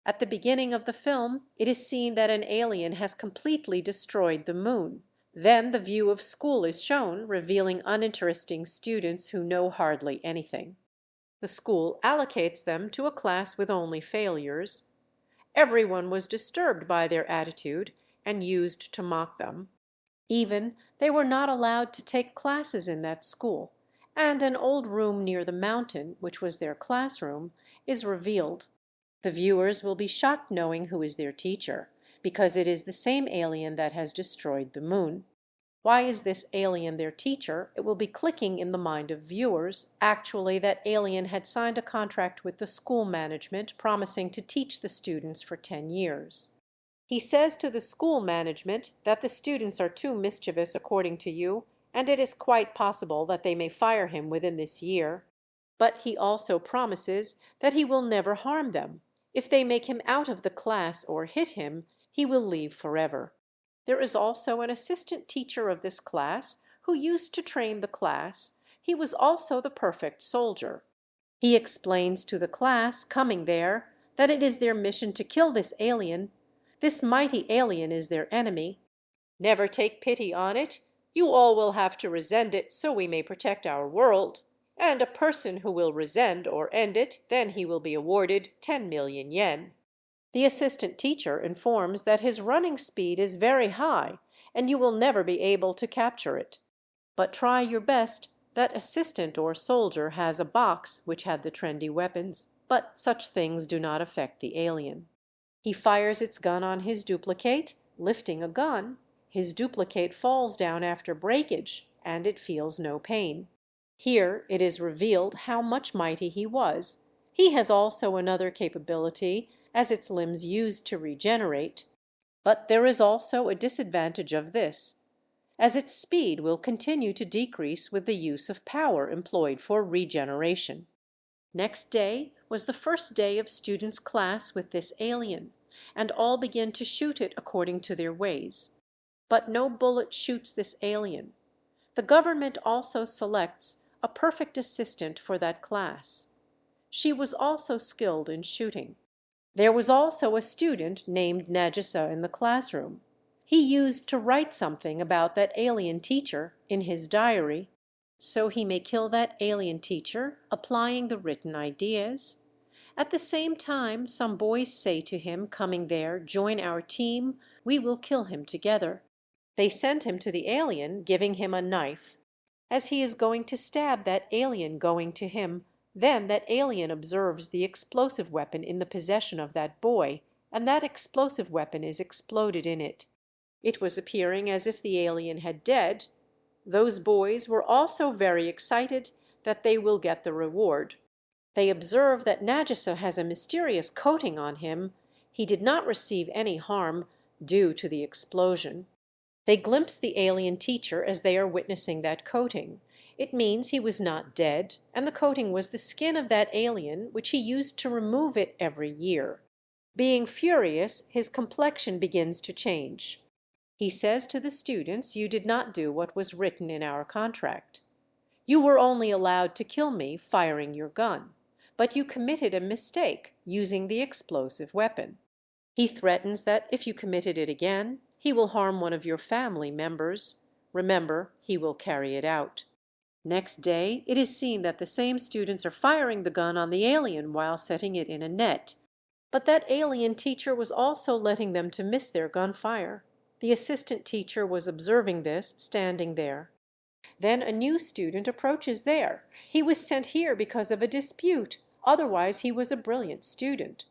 At the beginning of the film, it is seen that an alien has completely destroyed the moon. Then the view of school is shown, revealing uninteresting students who know hardly anything. The school allocates them to a class with only failures. Everyone was disturbed by their attitude and used to mock them. Even they were not allowed to take classes in that school, and an old room near the mountain, which was their classroom, is revealed. The viewers will be shocked knowing who is their teacher, because it is the same alien that has destroyed the moon. Why is this alien their teacher? It will be clicking in the mind of viewers. Actually, that alien had signed a contract with the school management promising to teach the students for 10 years. He says to the school management that the students are too mischievous according to you, and it is quite possible that they may fire him within this year. But he also promises that he will never harm them. If they make him out of the class or hit him, he will leave forever. There is also an assistant teacher of this class who used to train the class. He was also the perfect soldier. He explains to the class coming there that it is their mission to kill this alien. This mighty alien is their enemy. Never take pity on it. You all will have to resent it so we may protect our world. And a person who will resent or end it, then he will be awarded 10 million yen. The assistant teacher informs that his running speed is very high and you will never be able to capture it. But try your best. That assistant or soldier has a box which had the trendy weapons, but such things do not affect the alien. He fires its gun on his duplicate, lifting a gun. His duplicate falls down after breakage, and it feels no pain. Here it is revealed how much mighty he was. He has also another capability, as its limbs used to regenerate. But there is also a disadvantage of this, as its speed will continue to decrease with the use of power employed for regeneration. Next day was the first day of students' class with this alien, and all begin to shoot it according to their ways. But no bullet shoots this alien. The government also selects a perfect assistant for that class. She was also skilled in shooting. There was also a student named Nagisa in the classroom. He used to write something about that alien teacher in his diary, so he may kill that alien teacher, applying the written ideas. At the same time, some boys say to him, coming there, "Join our team, we will kill him together." They send him to the alien, giving him a knife. As he is going to stab that alien going to him, then that alien observes the explosive weapon in the possession of that boy, and that explosive weapon is exploded in it. It was appearing as if the alien had dead. Those boys were also very excited that they will get the reward. They observe that Nagisa has a mysterious coating on him. He did not receive any harm due to the explosion. They glimpse the alien teacher as they are witnessing that coating. It means he was not dead, and the coating was the skin of that alien, which he used to remove it every year. Being furious, his complexion begins to change. He says to the students, "You did not do what was written in our contract. You were only allowed to kill me firing your gun, but you committed a mistake using the explosive weapon." He threatens that if you committed it again, he will harm one of your family members. Remember, he will carry it out. Next day, it is seen that the same students are firing the gun on the alien while setting it in a net. But that alien teacher was also letting them to miss their gunfire. The assistant teacher was observing this, standing there. Then a new student approaches there. He was sent here because of a dispute. Otherwise, he was a brilliant student.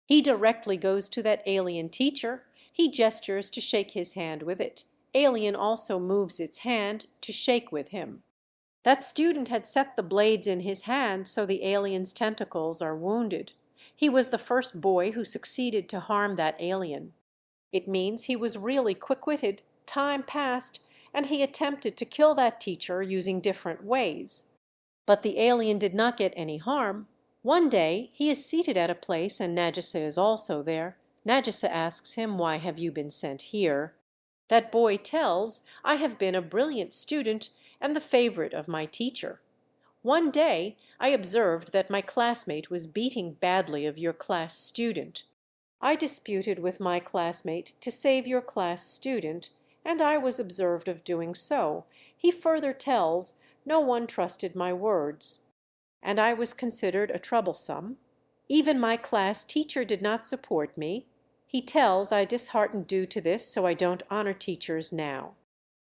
He directly goes to that alien teacher. He gestures to shake his hand with it. Alien also moves its hand to shake with him. That student had set the blades in his hand, so the alien's tentacles are wounded. He was the first boy who succeeded to harm that alien. It means he was really quick-witted. Time passed, and he attempted to kill that teacher using different ways. But the alien did not get any harm. One day he is seated at a place and Nagisa is also there. Nagisa asks him, "Why have you been sent here?" That boy tells, "I have been a brilliant student and the favorite of my teacher. One day I observed that my classmate was beating badly of your class student. I disputed with my classmate to save your class student, and I was observed of doing so. He further tells, no one trusted my words, and I was considered a troublesome. Even my class teacher did not support me. He tells I disheartened due to this, so I don't honor teachers now.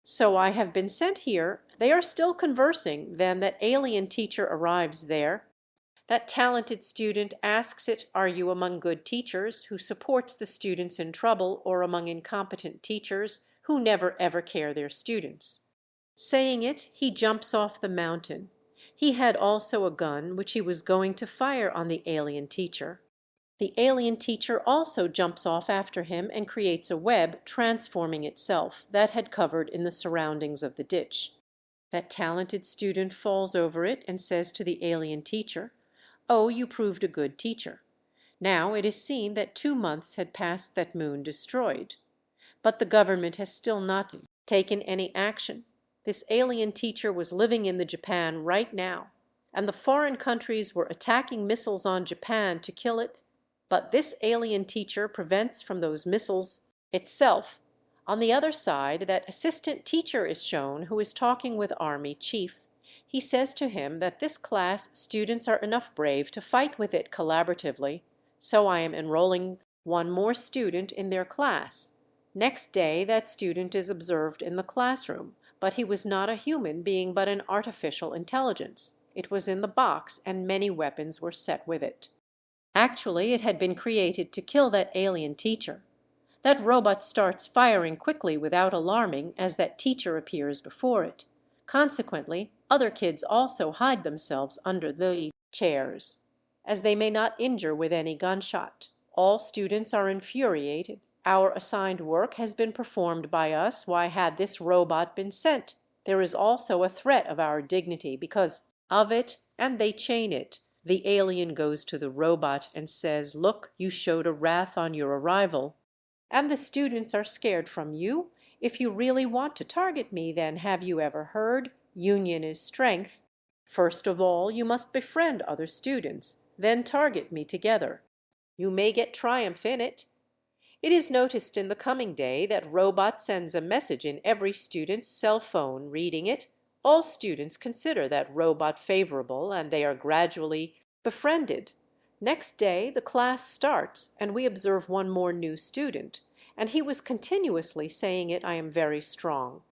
So I have been sent here. They are still conversing. Then that alien teacher arrives there. That talented student asks it, are you among good teachers, who supports the students in trouble, or among incompetent teachers, who never ever care their students? Saying it, he jumps off the mountain. He had also a gun, which he was going to fire on the alien teacher. The alien teacher also jumps off after him and creates a web, transforming itself, that had covered in the surroundings of the ditch. That talented student falls over it and says to the alien teacher, "Oh, you proved a good teacher." Now it is seen that 2 months had passed that Moon destroyed. But the government has still not taken any action. This alien teacher was living in the Japan right now, and the foreign countries were attacking missiles on Japan to kill it. But this alien teacher prevents from those missiles itself. On the other side, that assistant teacher is shown who is talking with army chief. He says to him that this class students are enough brave to fight with it collaboratively, so I am enrolling one more student in their class. Next day that student is observed in the classroom, but he was not a human being but an artificial intelligence. It was in the box, and many weapons were set with it. Actually, it had been created to kill that alien teacher. That robot starts firing quickly without alarming as that teacher appears before it. Consequently, other kids also hide themselves under the chairs, as they may not injure with any gunshot. All students are infuriated. Our assigned work has been performed by us. Why had this robot been sent? There is also a threat of our dignity because of it, and they chain it. The alien goes to the robot and says, "Look, you showed a wrath on your arrival, and the students are scared from you. If you really want to target me, then have you ever heard, union is strength? First of all, you must befriend other students, then target me together. You may get triumph in it." It is noticed in the coming day that robot sends a message in every student's cell phone. Reading it, all students consider that robot favorable, and they are gradually befriended. Next day the class starts, and we observe one more new student, and he was continuously saying it, "I am very strong.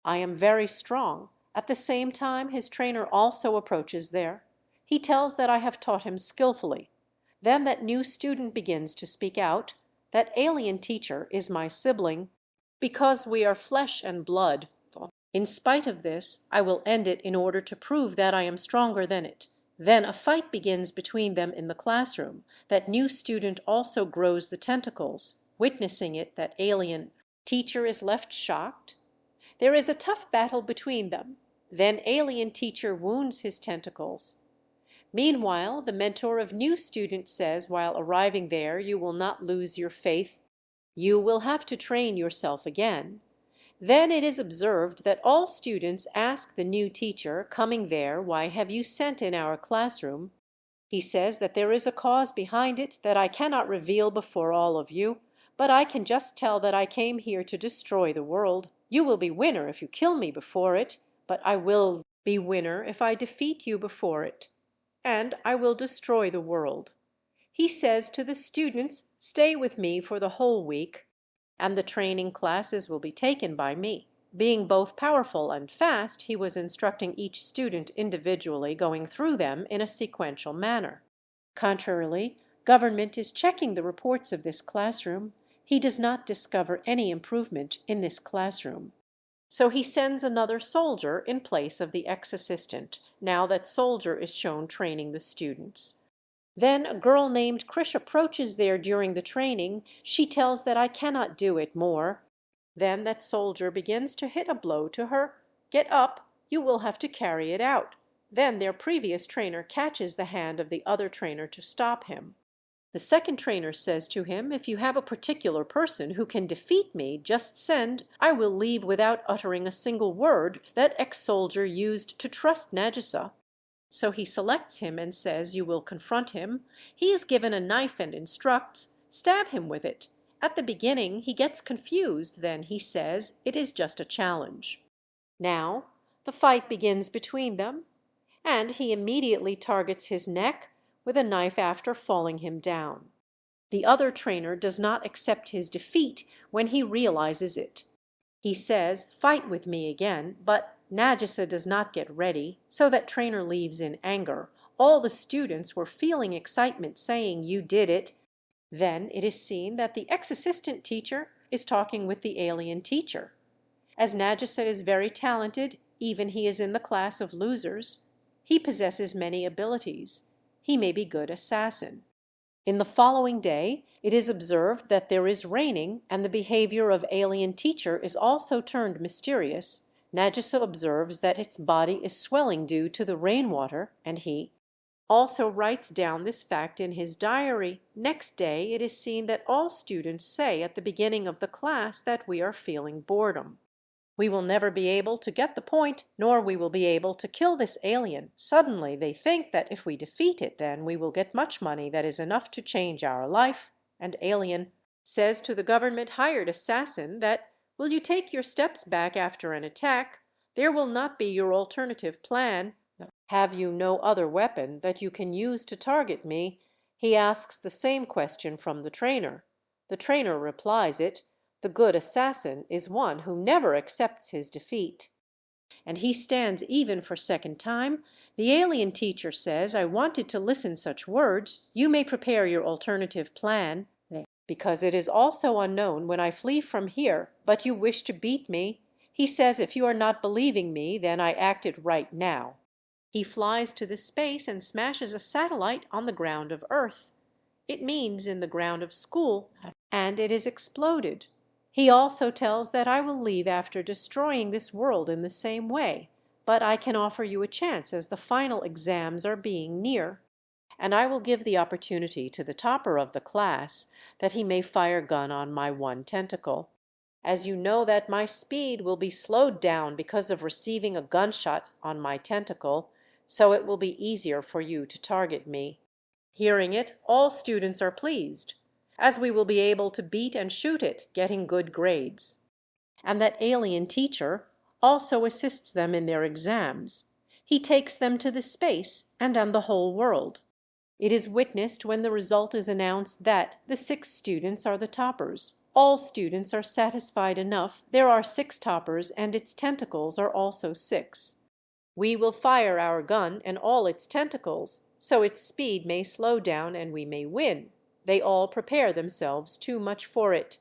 I am very strong." At the same time his trainer also approaches there. He tells that I have taught him skillfully. Then that new student begins to speak out. That alien teacher is my sibling, because we are flesh and blood. In spite of this, I will end it in order to prove that I am stronger than it. Then a fight begins between them in the classroom. That new student also grows the tentacles. Witnessing it, that alien teacher is left shocked. There is a tough battle between them. Then alien teacher wounds his tentacles. Meanwhile, the mentor of new student says while arriving there, "You will not lose your faith. You will have to train yourself again." Then it is observed that all students ask the new teacher, coming there, "Why have you sent in our classroom?" He says that there is a cause behind it that I cannot reveal before all of you, but I can just tell that I came here to destroy the world. You will be winner if you kill me before it, but I will be winner if I defeat you before it. And I will destroy the world. He says to the students, "Stay with me for the whole week, and the training classes will be taken by me." Being both powerful and fast, he was instructing each student individually, going through them in a sequential manner. Contrarily, government is checking the reports of this classroom. He does not discover any improvement in this classroom. So he sends another soldier in place of the ex-assistant. Now that soldier is shown training the students. Then a girl named Krish approaches there during the training. She tells that I cannot do it more. Then that soldier begins to hit a blow to her. "Get up, you will have to carry it out." Then their previous trainer catches the hand of the other trainer to stop him. The second trainer says to him, "If you have a particular person who can defeat me, just send. I will leave without uttering a single word that ex-soldier used to trust Nagisa." So he selects him and says, "You will confront him." He is given a knife and instructs, stab him with it. At the beginning he gets confused, then he says it is just a challenge. Now the fight begins between them, and he immediately targets his neck with a knife after falling him down. The other trainer does not accept his defeat when he realizes it. He says, "Fight with me again," but Nagisa does not get ready, so that trainer leaves in anger. All the students were feeling excitement, saying, "You did it." Then it is seen that the ex-assistant teacher is talking with the alien teacher. As Nagisa is very talented, even he is in the class of losers. He possesses many abilities. He may be good assassin. In the following day, it is observed that there is raining, and the behavior of alien teacher is also turned mysterious. Nagisa observes that its body is swelling due to the rainwater, and he also writes down this fact in his diary. Next day, it is seen that all students say at the beginning of the class that we are feeling boredom. We will never be able to get the point, nor we will be able to kill this alien. Suddenly they think that if we defeat it, then we will get much money that is enough to change our life. And alien says to the government-hired assassin that, "Will you take your steps back after an attack? There will not be your alternative plan. Have you no other weapon that you can use to target me?" He asks the same question from the trainer. The trainer replies it. The good assassin is one who never accepts his defeat. And he stands even for second time. The alien teacher says, "I wanted to listen such words. You may prepare your alternative plan, because it is also unknown when I flee from here, but you wish to beat me." He says, "If you are not believing me, then I acted right now." He flies to the space and smashes a satellite on the ground of Earth. It means in the ground of school, and it is exploded. He also tells that I will leave after destroying this world in the same way, but I can offer you a chance as the final exams are being near, and I will give the opportunity to the topper of the class that he may fire gun on my one tentacle. As you know that my speed will be slowed down because of receiving a gunshot on my tentacle, so it will be easier for you to target me. Hearing it, all students are pleased, as we will be able to beat and shoot it, getting good grades. And that alien teacher also assists them in their exams. He takes them to the space and on the whole world. It is witnessed when the result is announced that the 6 students are the toppers. All students are satisfied enough. There are 6 toppers, and its tentacles are also 6. We will fire our gun and all its tentacles, so its speed may slow down and we may win. They all prepare themselves too much for it.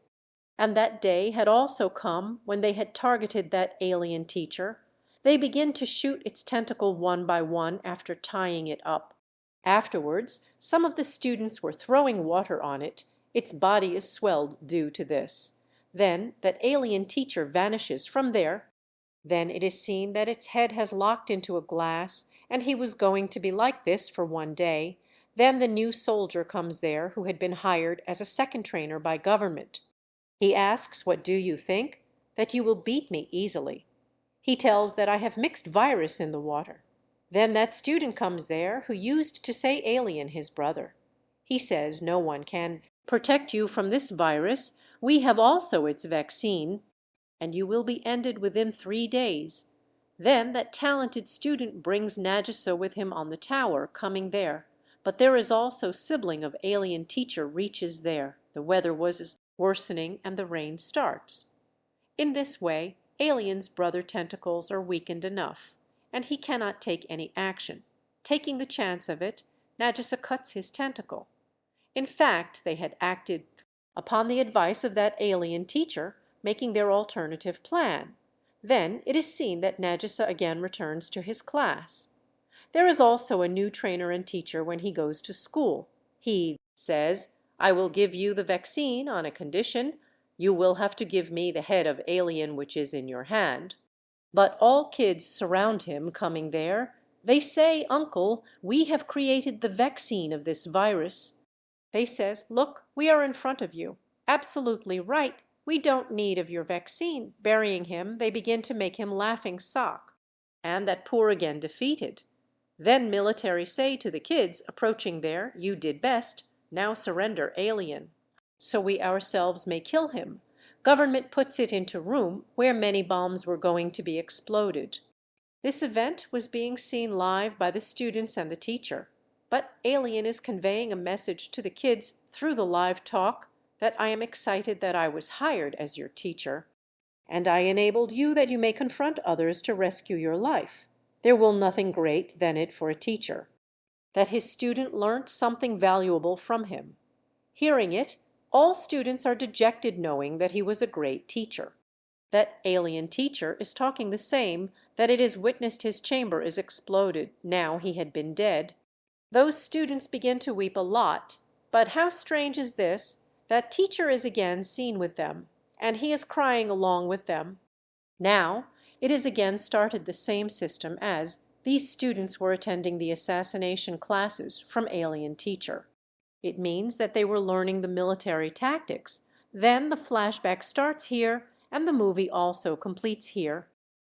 And that day had also come when they had targeted that alien teacher. They begin to shoot its tentacle one by one after tying it up. Afterwards, some of the students were throwing water on it. Its body is swelled due to this. Then that alien teacher vanishes from there. Then it is seen that its head has locked into a glass, and he was going to be like this for one day. Then the new soldier comes there who had been hired as a second trainer by government. He asks, "What do you think?" "That you will beat me easily." He tells that I have mixed virus in the water. Then that student comes there who used to say alien his brother. He says, "No one can protect you from this virus. We have also its vaccine, and you will be ended within 3 days." Then that talented student brings Nagisa with him on the tower, coming there. But there is also sibling of alien teacher reaches there. The weather was worsening and the rain starts. In this way, alien's brother tentacles are weakened enough, and he cannot take any action. Taking the chance of it, Nagisa cuts his tentacle. In fact, they had acted upon the advice of that alien teacher, making their alternative plan. Then it is seen that Nagisa again returns to his class. There is also a new trainer and teacher when he goes to school. He says, "I will give you the vaccine on a condition. You will have to give me the head of alien which is in your hand." But all kids surround him coming there. They say, "Uncle, we have created the vaccine of this virus." They says, "Look, we are in front of you. Absolutely right. We don't need of your vaccine." Burying him, they begin to make him laughing stock. And that poor again defeated. Then military say to the kids approaching there, "You did best. Now surrender alien." so we ourselves may kill him. Government puts it into room where many bombs were going to be exploded. This event was being seen live by the students and the teacher. But Alien is conveying a message to the kids through the live talk that I am excited that I was hired as your teacher, and I enabled you that you may confront others to rescue your life. There will nothing great than it for a teacher. That his student learnt something valuable from him. Hearing it, all students are dejected knowing that he was a great teacher. That alien teacher is talking the same that it is witnessed his chamber is exploded, now he had been dead. Those students begin to weep a lot, but how strange is this, that teacher is again seen with them, and he is crying along with them. Now it is again started the same system as these students were attending the assassination classes from alien teacher. It means that they were learning the military tactics. Then the flashback starts here, and the movie also completes here.